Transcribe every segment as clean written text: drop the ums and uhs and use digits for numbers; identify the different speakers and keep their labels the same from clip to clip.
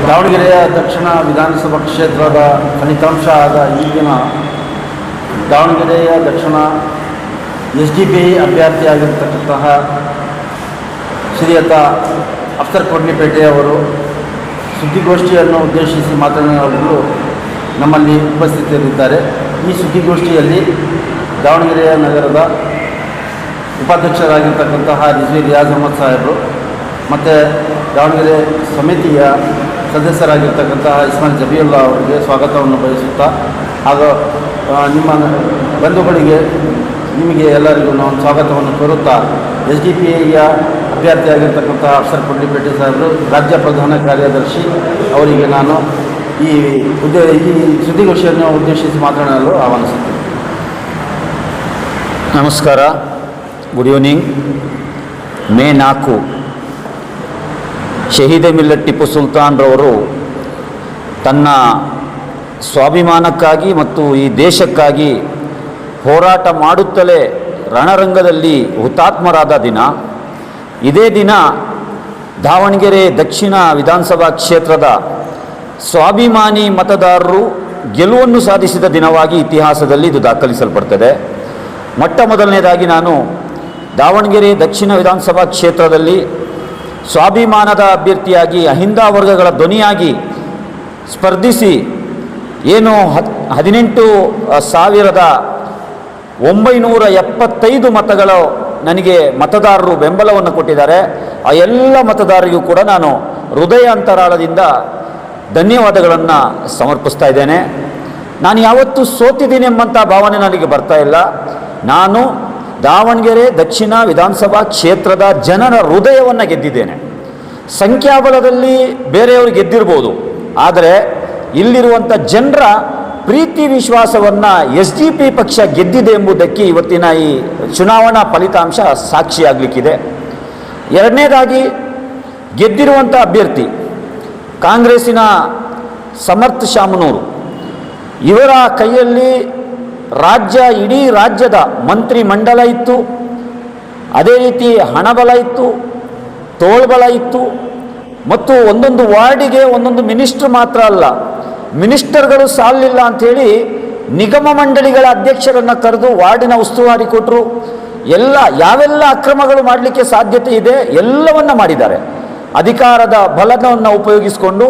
Speaker 1: ದಾವಣಗೆರೆಯ ದಕ್ಷಿಣ ವಿಧಾನಸಭಾ ಕ್ಷೇತ್ರದ ಫಲಿತಾಂಶ ಆದ ಈಗಿನ ದಾವಣಗೆರೆಯ ದಕ್ಷಿಣ SDPI ಅಭ್ಯರ್ಥಿಯಾಗಿರ್ತಕ್ಕಂತಹ ಶ್ರೀಯುತ ಅಫ್ಸರ್ ಕೊಡ್ಲಿಪೇಟೆಯವರು ಸುದ್ದಿಗೋಷ್ಠಿಯನ್ನು ಉದ್ದೇಶಿಸಿ ಮಾತನಾಡಲು ನಮ್ಮಲ್ಲಿ ಉಪಸ್ಥಿತರಿದ್ದಾರೆ. ಈ ಸುದ್ದಿಗೋಷ್ಠಿಯಲ್ಲಿ ದಾವಣಗೆರೆಯ ನಗರದ ಉಪಾಧ್ಯಕ್ಷರಾಗಿರ್ತಕ್ಕಂತಹ ರಿಯಾಜ್ ಅಹಮದ್ ಸಾಹೇಬರು ಮತ್ತು ದಾವಣಗೆರೆ ಸಮಿತಿಯ ಸದಸ್ಯರಾಗಿರ್ತಕ್ಕಂತಹ ಇಸ್ಮಾಯಿಲ್ ಜಬೀವುಲ್ಲಾ ಅವರಿಗೆ ಸ್ವಾಗತವನ್ನು ಬಯಸುತ್ತಾ ಹಾಗೂ ನಿಮ್ಮ ಬಂಧುಗಳಿಗೆ ನಿಮಗೆ ಎಲ್ಲರಿಗೂ ನಾವು ಸ್ವಾಗತವನ್ನು ಕೋರುತ್ತಾ SDPIಯ ಅಭ್ಯರ್ಥಿಯಾಗಿರ್ತಕ್ಕಂತಹ ಅಫ್ಸರ್ ಕೊಡ್ಲಿಪೇಟೆ ಸಾಹೇಬರು ರಾಜ್ಯ ಪ್ರಧಾನ ಕಾರ್ಯದರ್ಶಿ ಅವರಿಗೆ ನಾನು ಈ ಸುದ್ದಿಗೋಷ್ಠಿಯನ್ನು ಉದ್ದೇಶಿಸಿ ಮಾತನಾಡಲು ಆಹ್ವಾನಿಸುತ್ತೇನೆ.
Speaker 2: ನಮಸ್ಕಾರ, ಗುಡ್ ಈವ್ನಿಂಗ್. ಮೇ 4 ಶಹೀದ್ ಮಿಲ್ಲತ್ ಟಿಪ್ಪು ಸುಲ್ತಾನ್ರವರು ತನ್ನ ಸ್ವಾಭಿಮಾನಕ್ಕಾಗಿ ಮತ್ತು ಈ ದೇಶಕ್ಕಾಗಿ ಹೋರಾಟ ಮಾಡುತ್ತಲೇ ರಣರಂಗದಲ್ಲಿ ಹುತಾತ್ಮರಾದ ದಿನ. ಇದೇ ದಿನ ದಾವಣಗೆರೆ ದಕ್ಷಿಣ ವಿಧಾನಸಭಾ ಕ್ಷೇತ್ರದ ಸ್ವಾಭಿಮಾನಿ ಮತದಾರರು ಗೆಲುವನ್ನು ಸಾಧಿಸಿದ ದಿನವಾಗಿ ಇತಿಹಾಸದಲ್ಲಿ ಇದು ದಾಖಲಿಸಲ್ಪಡ್ತದೆ. ಮೊಟ್ಟ ಮೊದಲನೇದಾಗಿ ನಾನು ದಾವಣಗೆರೆ ದಕ್ಷಿಣ ವಿಧಾನಸಭಾ ಕ್ಷೇತ್ರದಲ್ಲಿ ಸ್ವಾಭಿಮಾನದ ಅಭ್ಯರ್ಥಿಯಾಗಿ ಅಹಿಂದ ವರ್ಗಗಳ ಧ್ವನಿಯಾಗಿ ಸ್ಪರ್ಧಿಸಿ ಏನು 18,975 ಮತಗಳು ನನಗೆ ಮತದಾರರು ಬೆಂಬಲವನ್ನು ಕೊಟ್ಟಿದ್ದಾರೆ. ಆ ಎಲ್ಲ ಮತದಾರರಿಗೂ ಕೂಡ ನಾನು ಹೃದಯ ಅಂತರಾಳದಿಂದ ಧನ್ಯವಾದಗಳನ್ನು ಸಮರ್ಪಿಸ್ತಾ ಇದ್ದೇನೆ. ನಾನು ಯಾವತ್ತೂ ಸೋತಿದ್ದೀನಿ ಎಂಬಂಥ ಭಾವನೆ ನನಗೆ ಬರ್ತಾ ಇಲ್ಲ. ನಾನು ದಾವಣಗೆರೆ ದಕ್ಷಿಣ ವಿಧಾನಸಭಾ ಕ್ಷೇತ್ರದ ಜನರ ಹೃದಯವನ್ನು ಗೆದ್ದಿದ್ದೇನೆ. ಸಂಖ್ಯಾಬಲದಲ್ಲಿ ಬೇರೆಯವರು ಗೆದ್ದಿರ್ಬೋದು, ಆದರೆ ಇಲ್ಲಿರುವಂಥ ಜನರ ಪ್ರೀತಿ ವಿಶ್ವಾಸವನ್ನು SDPI ಪಕ್ಷ ಗೆದ್ದಿದೆ ಎಂಬುದಕ್ಕೆ ಇವತ್ತಿನ ಈ ಚುನಾವಣಾ ಫಲಿತಾಂಶ ಸಾಕ್ಷಿಯಾಗಲಿಕ್ಕಿದೆ. ಎರಡನೇದಾಗಿ ಗೆದ್ದಿರುವಂಥ ಅಭ್ಯರ್ಥಿ ಕಾಂಗ್ರೆಸ್ಸಿನ ಸಮರ್ಥ್ ಶಾಮನೂರು. ಇವರ ಕೈಯಲ್ಲಿ ಇಡೀ ರಾಜ್ಯದ ಮಂತ್ರಿ ಮಂಡಲ ಇತ್ತು, ಅದೇ ರೀತಿ ಹಣಬಲ ಇತ್ತು, ತೋಳ್ಬಲ ಇತ್ತು, ಮತ್ತು ಒಂದೊಂದು ವಾರ್ಡಿಗೆ ಒಂದೊಂದು ಮಿನಿಸ್ಟರ್ ಮಾತ್ರ ಅಲ್ಲ, ಮಿನಿಸ್ಟರ್ಗಳು ಸಾಲಿಲ್ಲ ಅಂಥೇಳಿ ನಿಗಮ ಮಂಡಳಿಗಳ ಅಧ್ಯಕ್ಷರನ್ನು ಕರೆದು ವಾರ್ಡಿನ ಉಸ್ತುವಾರಿ ಕೊಟ್ಟರು. ಯಾವೆಲ್ಲ ಅಕ್ರಮಗಳು ಮಾಡಲಿಕ್ಕೆ ಸಾಧ್ಯತೆ ಇದೆ ಎಲ್ಲವನ್ನ ಮಾಡಿದ್ದಾರೆ. ಅಧಿಕಾರದ ಬಲವನ್ನು ಉಪಯೋಗಿಸಿಕೊಂಡು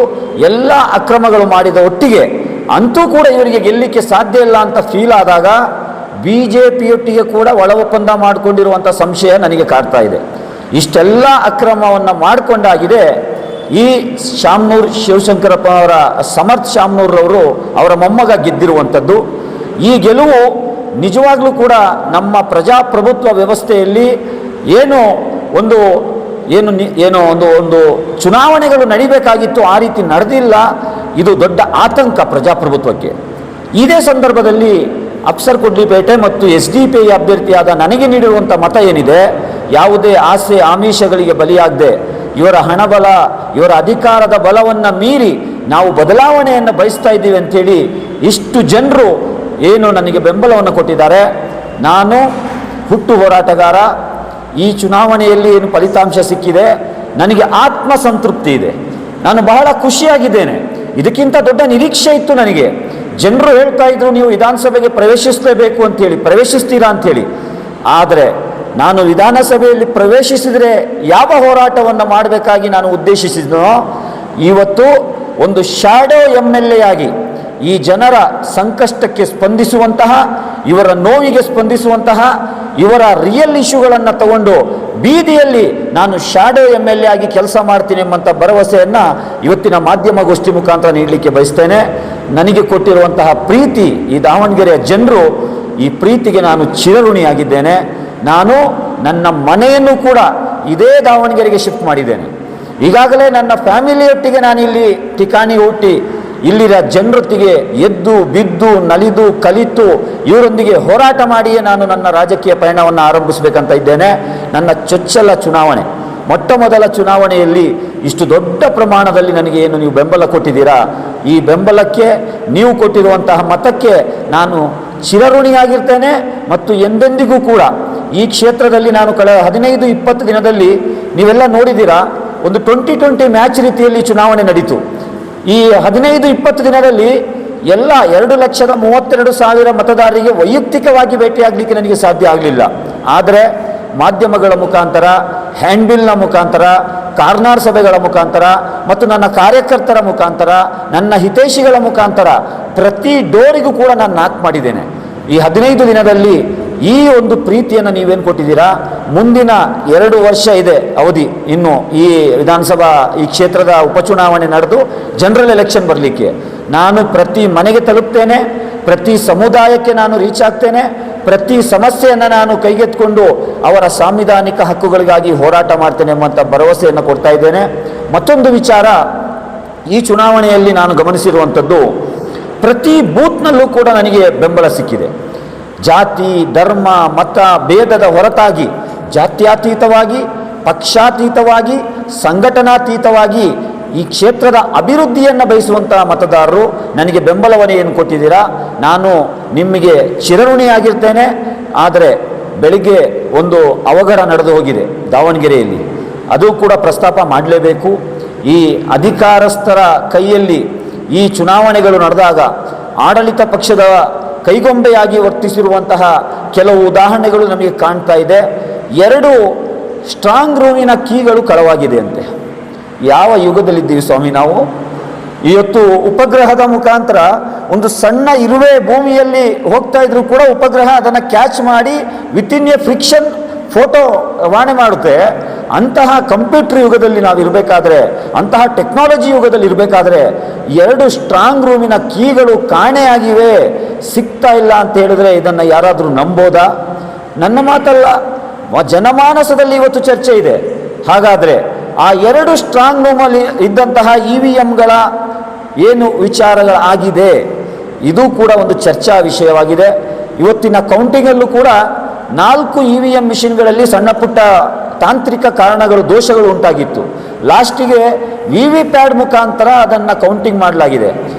Speaker 2: ಎಲ್ಲ ಅಕ್ರಮಗಳು ಮಾಡಿದ ಒಟ್ಟಿಗೆ ಅಂತೂ ಕೂಡ ಇವರಿಗೆ ಗೆಲ್ಲಲಿಕ್ಕೆ ಸಾಧ್ಯ ಇಲ್ಲ ಅಂತ ಫೀಲ್ ಆದಾಗ BJPಯೊಟ್ಟಿಗೆ ಕೂಡ ಒಳ ಒಪ್ಪಂದ ಮಾಡಿಕೊಂಡಿರುವಂಥ ಸಂಶಯ ನನಗೆ ಕಾಡ್ತಾ ಇದೆ. ಇಷ್ಟೆಲ್ಲ ಅಕ್ರಮವನ್ನು ಮಾಡಿಕೊಂಡಾಗಿದೆ ಈ ಶಾಮನೂರು ಶಿವಶಂಕರಪ್ಪ ಅವರ ಸಮರ್ಥ್ ಶಾಮನೂರವರು ಅವರ ಮೊಮ್ಮಗ ಗೆದ್ದಿರುವಂಥದ್ದು. ಈ ಗೆಲುವು ನಿಜವಾಗ್ಲೂ ಕೂಡ ನಮ್ಮ ಪ್ರಜಾಪ್ರಭುತ್ವ ವ್ಯವಸ್ಥೆಯಲ್ಲಿ ಒಂದು ಚುನಾವಣೆಗಳು ನಡಿಬೇಕಾಗಿತ್ತು, ಆ ರೀತಿ ನಡೆದಿಲ್ಲ. ಇದು ದೊಡ್ಡ ಆತಂಕ ಪ್ರಜಾಪ್ರಭುತ್ವಕ್ಕೆ. ಇದೇ ಸಂದರ್ಭದಲ್ಲಿ ಅಫ್ಸರ್ ಕೊಡ್ಲಿಪೇಟೆ ಮತ್ತು SDPI ಅಭ್ಯರ್ಥಿಯಾದ ನನಗೆ ನೀಡಿರುವಂಥ ಮತ ಏನಿದೆ, ಯಾವುದೇ ಆಸೆ ಆಮಿಷಗಳಿಗೆ ಬಲಿಯಾಗದೆ ಇವರ ಹಣಬಲ, ಇವರ ಅಧಿಕಾರದ ಬಲವನ್ನು ಮೀರಿ ನಾವು ಬದಲಾವಣೆಯನ್ನು ಬಯಸ್ತಾ ಇದ್ದೀವಿ ಅಂಥೇಳಿ ಇಷ್ಟು ಜನರು ನನಗೆ ಬೆಂಬಲವನ್ನು ಕೊಟ್ಟಿದ್ದಾರೆ. ನಾನು ಹುಟ್ಟು ಹೋರಾಟಗಾರ. ಈ ಚುನಾವಣೆಯಲ್ಲಿ ಏನು ಫಲಿತಾಂಶ ಸಿಕ್ಕಿದೆ ನನಗೆ ಆತ್ಮಸಂತೃಪ್ತಿ ಇದೆ. ನಾನು ಬಹಳ ಖುಷಿಯಾಗಿದ್ದೇನೆ. ಇದಕ್ಕಿಂತ ದೊಡ್ಡ ನಿರೀಕ್ಷೆ ಇತ್ತು ನನಗೆ. ಜನರು ಹೇಳ್ತಾ ಇದ್ರು ನೀವು ವಿಧಾನಸಭೆಗೆ ಪ್ರವೇಶಿಸಲೇಬೇಕು ಅಂಥೇಳಿ, ಪ್ರವೇಶಿಸ್ತೀರಾ ಅಂಥೇಳಿ. ಆದರೆ ನಾನು ವಿಧಾನಸಭೆಯಲ್ಲಿ ಪ್ರವೇಶಿಸಿದರೆ ಯಾವ ಹೋರಾಟವನ್ನು ಮಾಡಬೇಕಾಗಿ ನಾನು ಉದ್ದೇಶಿಸಿದನೋ, ಇವತ್ತು ಒಂದು ಶ್ಯಾಡೋ MLA ಆಗಿ ಈ ಜನರ ಸಂಕಷ್ಟಕ್ಕೆ ಸ್ಪಂದಿಸುವಂತಹ, ಇವರ ನೋವಿಗೆ ಸ್ಪಂದಿಸುವಂತಹ, ಇವರ ರಿಯಲ್ ಇಶ್ಯೂಗಳನ್ನು ತಗೊಂಡು ಬೀದಿಯಲ್ಲಿ ನಾನು ಶ್ಯಾಡೋ MLA ಆಗಿ ಕೆಲಸ ಮಾಡ್ತೀನಿ ಎಂಬಂಥ ಭರವಸೆಯನ್ನು ಇವತ್ತಿನ ಮಾಧ್ಯಮಗೋಷ್ಠಿ ಮುಖಾಂತರ ನೀಡಲಿಕ್ಕೆ ಬಯಸ್ತೇನೆ. ನನಗೆ ಕೊಟ್ಟಿರುವಂತಹ ಪ್ರೀತಿ, ಈ ದಾವಣಗೆರೆಯ ಜನರು, ಈ ಪ್ರೀತಿಗೆ ನಾನು ಚಿರಋಣಿಯಾಗಿದ್ದೇನೆ. ನಾನು ನನ್ನ ಮನೆಯನ್ನು ಕೂಡ ಇದೇ ದಾವಣಗೆರೆಗೆ ಶಿಫ್ಟ್ ಮಾಡಿದ್ದೇನೆ. ಈಗಾಗಲೇ ನನ್ನ ಫ್ಯಾಮಿಲಿಯೊಟ್ಟಿಗೆ ನಾನಿಲ್ಲಿ ಠಿಕಾಣಿ ಹುಟ್ಟಿ ಇಲ್ಲಿನ ಜನರೊತ್ತಿಗೆ ಎದ್ದು ಬಿದ್ದು ನಲಿದು ಕಲಿತು ಇವರೊಂದಿಗೆ ಹೋರಾಟ ಮಾಡಿಯೇ ನಾನು ನನ್ನ ರಾಜಕೀಯ ಪಯಣವನ್ನು ಆರಂಭಿಸಬೇಕಂತ ಇದ್ದೇನೆ. ನನ್ನ ಚೊಚ್ಚಲ ಚುನಾವಣೆ, ಮೊಟ್ಟ ಮೊದಲ ಚುನಾವಣೆಯಲ್ಲಿ ಇಷ್ಟು ದೊಡ್ಡ ಪ್ರಮಾಣದಲ್ಲಿ ನನಗೆ ನೀವು ಬೆಂಬಲ ಕೊಟ್ಟಿದ್ದೀರಾ. ಈ ಬೆಂಬಲಕ್ಕೆ, ನೀವು ಕೊಟ್ಟಿರುವಂತಹ ಮತಕ್ಕೆ ನಾನು ಚಿರಋಣಿಯಾಗಿರ್ತೇನೆ. ಮತ್ತು ಎಂದೆಂದಿಗೂ ಕೂಡ ಈ ಕ್ಷೇತ್ರದಲ್ಲಿ ನಾನು ಕಳೆದ 15-20 ದಿನದಲ್ಲಿ ನೀವೆಲ್ಲ ನೋಡಿದ್ದೀರಾ, ಒಂದು 20-20 ಮ್ಯಾಚ್ ರೀತಿಯಲ್ಲಿ ಚುನಾವಣೆ ನಡೀತು. ಈ 15-20 ದಿನದಲ್ಲಿ ಎಲ್ಲ 2,32,000 ಮತದಾರರಿಗೆ ವೈಯಕ್ತಿಕವಾಗಿ ಭೇಟಿಯಾಗಲಿಕ್ಕೆ ನನಗೆ ಸಾಧ್ಯ ಆಗಲಿಲ್ಲ. ಆದರೆ ಮಾಧ್ಯಮಗಳ ಮುಖಾಂತರ, ಹ್ಯಾಂಡ್ಬಿಲ್ನ ಮುಖಾಂತರ, ಕಾರ್ನಾರ್ ಸಭೆಗಳ ಮುಖಾಂತರ ಮತ್ತು ನನ್ನ ಕಾರ್ಯಕರ್ತರ ಮುಖಾಂತರ, ನನ್ನ ಹಿತೈಷಿಗಳ ಮುಖಾಂತರ ಪ್ರತಿ ಡೋರಿಗೂ ಕೂಡ ನಾನು ನಾಕ್ ಮಾಡಿದ್ದೇನೆ. ಈ 15 ದಿನದಲ್ಲಿ ಈ ಒಂದು ಪ್ರೀತಿಯನ್ನು ನೀವೇನು ಕೊಟ್ಟಿದ್ದೀರಾ, ಮುಂದಿನ 2 ವರ್ಷ ಇದೆ ಅವಧಿ, ಇನ್ನು ಈ ವಿಧಾನಸಭಾ ಈ ಕ್ಷೇತ್ರದ ಉಪಚುನಾವಣೆ ನಡೆದು ಜನರಲ್ ಎಲೆಕ್ಷನ್ ಬರಲಿಕ್ಕೆ ನಾನು ಪ್ರತಿ ಮನೆಗೆ ತಲುಪ್ತೇನೆ, ಪ್ರತಿ ಸಮುದಾಯಕ್ಕೆ ನಾನು ರೀಚ್ ಆಗ್ತೇನೆ, ಪ್ರತಿ ಸಮಸ್ಯೆಯನ್ನು ನಾನು ಕೈಗೆತ್ತಿಕೊಂಡು ಅವರ ಸಾಂವಿಧಾನಿಕ ಹಕ್ಕುಗಳಿಗಾಗಿ ಹೋರಾಟ ಮಾಡ್ತೇನೆ ಎಂಬಂಥ ಭರವಸೆಯನ್ನು ಕೊಡ್ತಾ ಇದ್ದೇನೆ. ಮತ್ತೊಂದು ವಿಚಾರ, ಈ ಚುನಾವಣೆಯಲ್ಲಿ ನಾನು ಗಮನಿಸಿರುವಂಥದ್ದು, ಪ್ರತಿ ಬೂತ್ನಲ್ಲೂ ಕೂಡ ನನಗೆ ಬೆಂಬಲ ಸಿಕ್ಕಿದೆ. ಜಾತಿ, ಧರ್ಮ, ಮತ ಭೇದದ ಹೊರತಾಗಿ ಜಾತ್ಯತೀತವಾಗಿ, ಪಕ್ಷಾತೀತವಾಗಿ, ಸಂಘಟನಾತೀತವಾಗಿ ಈ ಕ್ಷೇತ್ರದ ಅಭಿವೃದ್ಧಿಯನ್ನು ಬಯಸುವಂತಹ ಮತದಾರರು ನನಗೆ ಬೆಂಬಲವನ್ನು ಏನು ಕೊಟ್ಟಿದ್ದೀರಾ, ನಾನು ನಿಮಗೆ ಚಿರಋಣಿಯಾಗಿರ್ತೇನೆ. ಆದರೆ ಬೆಳಿಗ್ಗೆ ಒಂದು ಅವಘಡ ನಡೆದು ಹೋಗಿದೆ ದಾವಣಗೆರೆಯಲ್ಲಿ, ಅದು ಕೂಡ ಪ್ರಸ್ತಾಪ ಮಾಡಲೇಬೇಕು. ಈ ಅಧಿಕಾರಸ್ಥರ ಕೈಯಲ್ಲಿ ಈ ಚುನಾವಣೆಗಳು ನಡೆದಾಗ ಆಡಳಿತ ಪಕ್ಷದ ಕೈಗೊಂಬೆಯಾಗಿ ವರ್ತಿಸಿರುವಂತಹ ಕೆಲವು ಉದಾಹರಣೆಗಳು ನಮಗೆ ಕಾಣ್ತಾ ಇದೆ. 2 ಸ್ಟ್ರಾಂಗ್ ರೂಮಿನ ಕೀಗಳು ಕಳವಾಗಿದೆ ಅಂತೆ. ಯಾವ ಯುಗದಲ್ಲಿದ್ದೀವಿ ಸ್ವಾಮಿ ನಾವು? ಇವತ್ತು ಉಪಗ್ರಹದ ಮುಖಾಂತರ ಒಂದು ಸಣ್ಣ ಇರುವೆ ಭೂಮಿಯಲ್ಲಿ ಹೋಗ್ತಾ ಇದ್ರೂ ಕೂಡ ಉಪಗ್ರಹ ಅದನ್ನು ಕ್ಯಾಚ್ ಮಾಡಿ ವಿತಿನ್ ಎ ಫ್ರಿಕ್ಷನ್ ಫೋಟೋ ರವಾನೆ ಮಾಡುತ್ತೆ. ಅಂತಹ ಕಂಪ್ಯೂಟರ್ ಯುಗದಲ್ಲಿ ನಾವು ಇರಬೇಕಾದ್ರೆ, ಅಂತಹ ಟೆಕ್ನಾಲಜಿ ಯುಗದಲ್ಲಿ ಇರಬೇಕಾದ್ರೆ 2 ಸ್ಟ್ರಾಂಗ್ ರೂಮಿನ ಕೀಗಳು ಕಾಣೆಯಾಗಿವೆ, ಸಿಗ್ತಾ ಇಲ್ಲ ಅಂತ ಹೇಳಿದ್ರೆ ಇದನ್ನು ಯಾರಾದರೂ ನಂಬೋದಾ? ನನ್ನ ಮಾತಲ್ಲ, ಜನಮಾನಸದಲ್ಲಿ ಇವತ್ತು ಚರ್ಚೆ ಇದೆ. ಹಾಗಾದರೆ ಆ 2 ಸ್ಟ್ರಾಂಗ್ ರೂಮಲ್ಲಿ ಇದ್ದಂತಹ EVMಗಳ ಏನು ವಿಚಾರಗಳಾಗಿದೆ, ಇದು ಕೂಡ ಒಂದು ಚರ್ಚಾ ವಿಷಯವಾಗಿದೆ. ಇವತ್ತಿನ ಕೌಂಟಿಂಗಲ್ಲೂ ಕೂಡ 4 EVM ಮಿಷಿನ್ಗಳಲ್ಲಿ ಸಣ್ಣ ಪುಟ್ಟ ತಾಂತ್ರಿಕ ಕಾರಣಗಳು, ದೋಷಗಳು ಉಂಟಾಗಿತ್ತು. ಲಾಸ್ಟಿಗೆ VVPAT ಮುಖಾಂತರ ಅದನ್ನು ಕೌಂಟಿಂಗ್ ಮಾಡಲಾಗಿದೆ.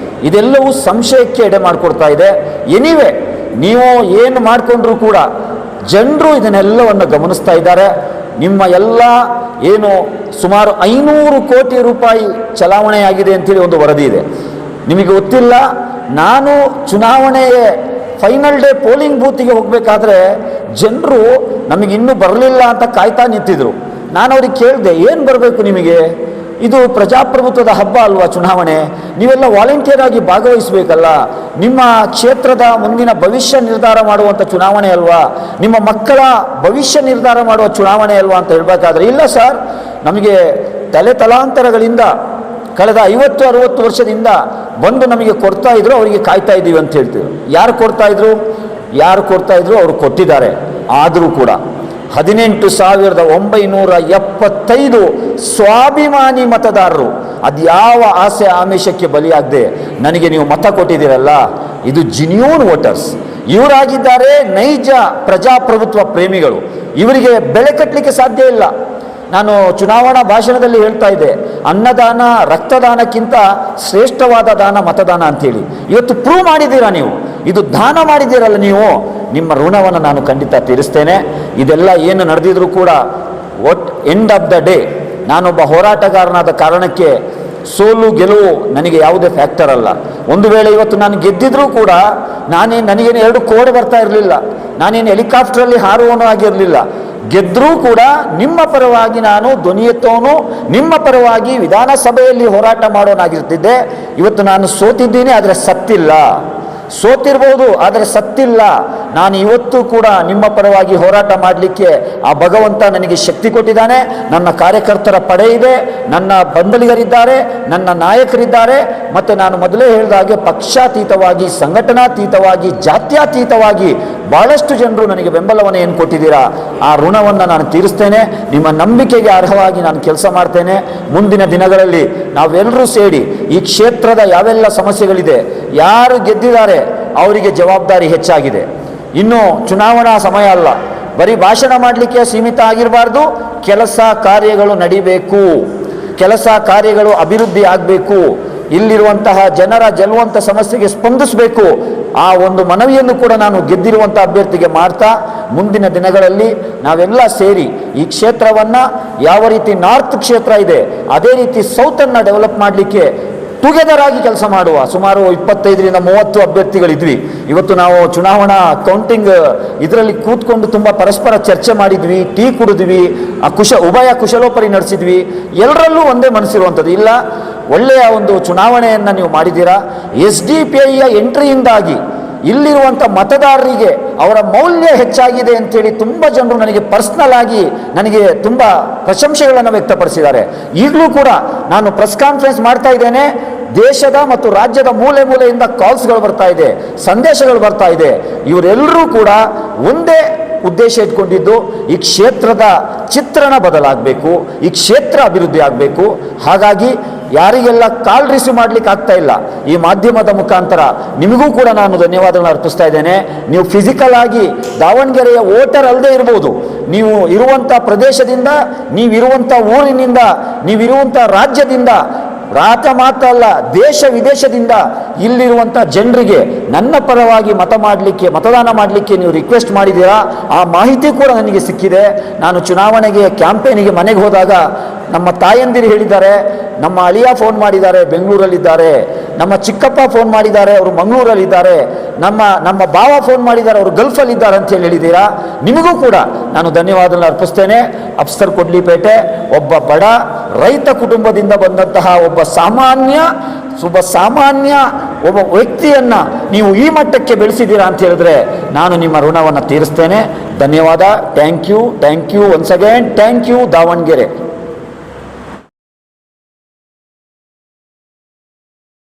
Speaker 2: ಇದೆಲ್ಲವೂ ಸಂಶಯಕ್ಕೆ ಎಡೆ ಮಾಡಿಕೊಡ್ತಾ ಇದೆ. ಎನಿವೆ, ನೀವು ಏನು ಮಾಡಿಕೊಂಡ್ರೂ ಕೂಡ ಜನರು ಇದನ್ನೆಲ್ಲವನ್ನು ಗಮನಿಸ್ತಾ ಇದ್ದಾರೆ. ನಿಮ್ಮ ಎಲ್ಲ ಏನು ಸುಮಾರು 500 ಕೋಟಿ ರೂಪಾಯಿ ಚಲಾವಣೆಯಾಗಿದೆ ಅಂತೇಳಿ ಒಂದು ವರದಿ ಇದೆ. ನಿಮಗೆ ಗೊತ್ತಿಲ್ಲ, ನಾನು ಚುನಾವಣೆಯ ಫೈನಲ್ ಡೇ ಪೋಲಿಂಗ್ ಬೂತಿಗೆ ಹೋಗಬೇಕಾದ್ರೆ ಜನರು ನಮಗೆ ಇನ್ನೂ ಬರಲಿಲ್ಲ ಅಂತ ಕಾಯ್ತಾ ನಿಂತಿದ್ರು. ನಾನು ಅವ್ರಿಗೆ ಕೇಳಿದೆ, ಏನು ಬರಬೇಕು ನಿಮಗೆ? ಇದು ಪ್ರಜಾಪ್ರಭುತ್ವದ ಹಬ್ಬ ಅಲ್ವಾ ಚುನಾವಣೆ, ನೀವೆಲ್ಲ ವಾಲಂಟಿಯರ್ ಆಗಿ ಭಾಗವಹಿಸಬೇಕಲ್ಲ, ನಿಮ್ಮ ಕ್ಷೇತ್ರದ ಮುಂದಿನ ಭವಿಷ್ಯ ನಿರ್ಧಾರ ಮಾಡುವಂಥ ಚುನಾವಣೆ ಅಲ್ವಾ, ನಿಮ್ಮ ಮಕ್ಕಳ ಭವಿಷ್ಯ ನಿರ್ಧಾರ ಮಾಡುವ ಚುನಾವಣೆ ಅಲ್ವಾ ಅಂತ ಹೇಳಬೇಕಾದ್ರೆ, ಇಲ್ಲ ಸರ್, ನಮಗೆ ತಲಾಂತರಗಳಿಂದ ಕಳೆದ 50-60 ವರ್ಷದಿಂದ ಬಂದು ನಮಗೆ ಕೊಡ್ತಾ ಇದ್ರು, ಅವರಿಗೆ ಕಾಯ್ತಾ ಇದ್ದೀವಿ ಅಂತ ಹೇಳ್ತೀವಿ. ಯಾರು ಕೊಡ್ತಾ ಇದ್ರು ಅವರು ಕೊಟ್ಟಿದ್ದಾರೆ. ಆದರೂ ಕೂಡ 18,975 ಸ್ವಾಭಿಮಾನಿ ಮತದಾರರು ಅದ್ಯಾವ ಆಸೆ ಆಮಿಷಕ್ಕೆ ಬಲಿಯಾಗದೆ ನನಗೆ ನೀವು ಮತ ಕೊಟ್ಟಿದ್ದೀರಲ್ಲ, ಇದು ಜಿನ್ಯೂನ್ ವೋಟರ್ಸ್. ಇವರಾಗಿದ್ದಾರೆ ನೈಜ ಪ್ರಜಾಪ್ರಭುತ್ವ ಪ್ರೇಮಿಗಳು. ಇವರಿಗೆ ಬೆಲೆ ಕಟ್ಟಲಿಕ್ಕೆ ಸಾಧ್ಯ ಇಲ್ಲ. ನಾನು ಚುನಾವಣಾ ಭಾಷಣದಲ್ಲಿ ಹೇಳ್ತಾ ಇದ್ದೆ, ಅನ್ನದಾನ ರಕ್ತದಾನಕ್ಕಿಂತ ಶ್ರೇಷ್ಠವಾದ ದಾನ ಮತದಾನ ಅಂತೇಳಿ. ಇವತ್ತು ಪ್ರೂವ್ ಮಾಡಿದ್ದೀರಾ ನೀವು, ಇದು ದಾನ ಮಾಡಿದ್ದೀರಲ್ಲ ನೀವು, ನಿಮ್ಮ ಋಣವನ್ನು ನಾನು ಖಂಡಿತ ತೀರಿಸ್ತೇನೆ. ಇದೆಲ್ಲ ಏನು ನಡೆದಿದ್ರು ಕೂಡ ಎಂಡ್ ಆಫ್ ದ ಡೇ ನಾನೊಬ್ಬ ಹೋರಾಟಗಾರನಾದ ಕಾರಣಕ್ಕೆ ಸೋಲು ಗೆಲುವು ನನಗೆ ಯಾವುದೇ ಫ್ಯಾಕ್ಟರ್ ಅಲ್ಲ. ಒಂದು ವೇಳೆ ಇವತ್ತು ನಾನು ಗೆದ್ದಿದ್ರೂ ಕೂಡ ನನಗೇನು 2 ಕೋಡ್ ಬರ್ತಾ ಇರಲಿಲ್ಲ, ನಾನೇನು ಹೆಲಿಕಾಪ್ಟರಲ್ಲಿ ಹಾರುವವನು ಆಗಿರಲಿಲ್ಲ. ಗೆದ್ದರೂ ಕೂಡ ನಿಮ್ಮ ಪರವಾಗಿ ನಾನು ಧ್ವನಿ ಎತ್ತೋನು, ನಿಮ್ಮ ಪರವಾಗಿ ವಿಧಾನಸಭೆಯಲ್ಲಿ ಹೋರಾಟ ಮಾಡೋನಾಗಿರ್ತಿದ್ದೆ. ಇವತ್ತು ನಾನು ಸೋತಿದ್ದೀನಿ, ಆದರೆ ಸತ್ತಿಲ್ಲ. ಸೋತಿರ್ಬೋದು, ಆದರೆ ಸತ್ತಿಲ್ಲ. ನಾನು ಇವತ್ತು ಕೂಡ ನಿಮ್ಮ ಪರವಾಗಿ ಹೋರಾಟ ಮಾಡಲಿಕ್ಕೆ ಆ ಭಗವಂತ ನನಗೆ ಶಕ್ತಿ ಕೊಟ್ಟಿದ್ದಾನೆ. ನನ್ನ ಕಾರ್ಯಕರ್ತರ ಪಡೆ ಇದೆ, ನನ್ನ ಬೆಂಬಲಿಗರಿದ್ದಾರೆ, ನನ್ನ ನಾಯಕರಿದ್ದಾರೆ. ಮತ್ತು ನಾನು ಮೊದಲೇ ಹೇಳಿದ ಹಾಗೆ ಪಕ್ಷಾತೀತವಾಗಿ, ಸಂಘಟನಾತೀತವಾಗಿ, ಜಾತ್ಯತೀತವಾಗಿ ಭಾಳಷ್ಟು ಜನರು ನನಗೆ ಬೆಂಬಲವನ್ನು ಏನು ಕೊಟ್ಟಿದ್ದೀರಾ, ಆ ಋಣವನ್ನು ನಾನು ತೀರಿಸ್ತೇನೆ. ನಿಮ್ಮ ನಂಬಿಕೆಗೆ ಅರ್ಹವಾಗಿ ನಾನು ಕೆಲಸ ಮಾಡ್ತೇನೆ. ಮುಂದಿನ ದಿನಗಳಲ್ಲಿ ನಾವೆಲ್ಲರೂ ಸೇರಿ ಈ ಕ್ಷೇತ್ರದ ಯಾವೆಲ್ಲ ಸಮಸ್ಯೆಗಳಿದೆ, ಯಾರು ಗೆದ್ದಿದ್ದಾರೆ ಅವರಿಗೆ ಜವಾಬ್ದಾರಿ ಹೆಚ್ಚಾಗಿದೆ. ಇನ್ನು ಚುನಾವಣಾ ಸಮಯ ಅಲ್ಲ, ಬರೀ ಭಾಷಣ ಮಾಡಲಿಕ್ಕೆ ಸೀಮಿತ ಆಗಿರಬಾರ್ದು. ಕೆಲಸ ಕಾರ್ಯಗಳು ನಡಿಬೇಕು, ಕೆಲಸ ಕಾರ್ಯಗಳು ಅಭಿವೃದ್ಧಿ ಆಗಬೇಕು. ಇಲ್ಲಿರುವಂತಹ ಜನರ ಗೆಲ್ಲುವಂಥ ಸಮಸ್ಯೆಗೆ ಸ್ಪಂದಿಸಬೇಕು. ಆ ಒಂದು ಮನವಿಯನ್ನು ಕೂಡ ನಾನು ಗೆದ್ದಿರುವಂಥ ಅಭ್ಯರ್ಥಿಗೆ ಮಾಡ್ತಾ, ಮುಂದಿನ ದಿನಗಳಲ್ಲಿ ನಾವೆಲ್ಲ ಸೇರಿ ಈ ಕ್ಷೇತ್ರವನ್ನು ಯಾವ ರೀತಿ ನಾರ್ತ್ ಕ್ಷೇತ್ರ ಇದೆ ಅದೇ ರೀತಿ ಸೌತನ್ನು ಡೆವಲಪ್ ಮಾಡಲಿಕ್ಕೆ ಟುಗೆದರ್ ಆಗಿ ಕೆಲಸ ಮಾಡುವ ಸುಮಾರು 25ರಿಂದ 30 ಅಭ್ಯರ್ಥಿಗಳಿದ್ವಿ. ಇವತ್ತು ನಾವು ಚುನಾವಣಾ ಕೌಂಟಿಂಗ್ ಇದರಲ್ಲಿ ಕೂತ್ಕೊಂಡು ತುಂಬ ಪರಸ್ಪರ ಚರ್ಚೆ ಮಾಡಿದ್ವಿ, ಟೀ ಕುಡಿದ್ವಿ, ಉಭಯ ಕುಶಲೋಪರಿ ನಡೆಸಿದ್ವಿ. ಎಲ್ಲರಲ್ಲೂ ಒಂದೇ ಮನಸ್ಸಿರುವಂಥದ್ದು, ಇಲ್ಲ ಒಳ್ಳೆಯ ಒಂದು ಚುನಾವಣೆಯನ್ನು ನೀವು ಮಾಡಿದ್ದೀರಾ. SDPIಯ ಎಂಟ್ರಿಯಿಂದಾಗಿ ಇಲ್ಲಿರುವಂಥ ಮತದಾರರಿಗೆ ಅವರ ಮೌಲ್ಯ ಹೆಚ್ಚಾಗಿದೆ ಅಂತೇಳಿ ತುಂಬ ಜನರು ನನಗೆ ಪರ್ಸ್ನಲ್ ಆಗಿ ನನಗೆ ತುಂಬ ಪ್ರಶಂಸೆಗಳನ್ನು ವ್ಯಕ್ತಪಡಿಸಿದ್ದಾರೆ. ಈಗಲೂ ಕೂಡ ನಾನು ಪ್ರೆಸ್ ಕಾನ್ಫರೆನ್ಸ್ ಮಾಡ್ತಾ ಇದ್ದೇನೆ, ದೇಶದ ಮತ್ತು ರಾಜ್ಯದ ಮೂಲೆ ಮೂಲೆಯಿಂದ ಕಾಲ್ಸ್ಗಳು ಬರ್ತಾ ಇದೆ, ಸಂದೇಶಗಳು ಬರ್ತಾ ಇದೆ. ಇವರೆಲ್ಲರೂ ಕೂಡ ಒಂದೇ ಉದ್ದೇಶ ಇಟ್ಕೊಂಡಿದ್ದು, ಈ ಕ್ಷೇತ್ರದ ಚಿತ್ರಣ ಬದಲಾಗಬೇಕು, ಈ ಕ್ಷೇತ್ರ ಅಭಿವೃದ್ಧಿ ಆಗಬೇಕು. ಹಾಗಾಗಿ ಯಾರಿಗೆಲ್ಲ ಕಾಲ್ ರಿಸೀವ್ ಮಾಡ್ಲಿಕ್ಕೆ ಆಗ್ತಾ ಇಲ್ಲ, ಈ ಮಾಧ್ಯಮದ ಮುಖಾಂತರ ನಿಮಗೂ ಕೂಡ ನಾನು ಧನ್ಯವಾದಗಳನ್ನು ಅರ್ಪಿಸ್ತಾ ಇದ್ದೇನೆ. ನೀವು ಫಿಸಿಕಲ್ ಆಗಿ ದಾವಣಗೆರೆಯ ವೋಟರ್ ಅಲ್ಲದೆ ಇರ್ಬೋದು, ನೀವು ಇರುವಂಥ ಪ್ರದೇಶದಿಂದ, ನೀವಿರುವಂಥ ಊರಿನಿಂದ, ನೀವಿರುವಂಥ ರಾಜ್ಯದಿಂದ, ರಾಜ್ಯ ಮಾತ್ರ ಅಲ್ಲ ದೇಶ ವಿದೇಶದಿಂದ ಇಲ್ಲಿರುವಂಥ ಜನರಿಗೆ ನನ್ನ ಪರವಾಗಿ ಮತದಾನ ಮಾಡಲಿಕ್ಕೆ ನೀವು ರಿಕ್ವೆಸ್ಟ್ ಮಾಡಿದ್ದೀರಾ. ಆ ಮಾಹಿತಿ ಕೂಡ ನನಗೆ ಸಿಕ್ಕಿದೆ. ನಾನು ಚುನಾವಣೆಗೆ ಕ್ಯಾಂಪೇನಿಗೆ ಮನೆಗೆ ಹೋದಾಗ ನಮ್ಮ ತಾಯಂದಿರು ಹೇಳಿದ್ದಾರೆ, ನಮ್ಮ ಅಳಿಯ ಫೋನ್ ಮಾಡಿದ್ದಾರೆ, ಬೆಂಗಳೂರಲ್ಲಿದ್ದಾರೆ, ನಮ್ಮ ಚಿಕ್ಕಪ್ಪ ಫೋನ್ ಮಾಡಿದ್ದಾರೆ, ಅವರು ಮಂಗಳೂರಲ್ಲಿದ್ದಾರೆ, ನಮ್ಮ ಭಾವ ಫೋನ್ ಮಾಡಿದ್ದಾರೆ, ಅವರು ಗಲ್ಫಲ್ಲಿದ್ದಾರೆ ಅಂತ ಹೇಳಿದ್ದೀರಾ. ನಿಮಗೂ ಕೂಡ ನಾನು ಧನ್ಯವಾದಗಳನ್ನು ಅರ್ಪಿಸ್ತೇನೆ. ಅಫ್ಸರ್ ಕೊಡ್ಲಿಪೇಟೆ ಒಬ್ಬ ಬಡ ರೈತ ಕುಟುಂಬದಿಂದ ಬಂದಂತಹ ಒಬ್ಬ ಸಾಮಾನ್ಯ ವ್ಯಕ್ತಿಯನ್ನು ನೀವು ಈ ಮಟ್ಟಕ್ಕೆ ಬೆಳೆಸಿದ್ದೀರಾ ಅಂತ ಹೇಳಿದ್ರೆ ನಾನು ನಿಮ್ಮ ಋಣವನ್ನು ತೀರಿಸ್ತೇನೆ. ಧನ್ಯವಾದ. Thank you once again. Thank you Davanagere.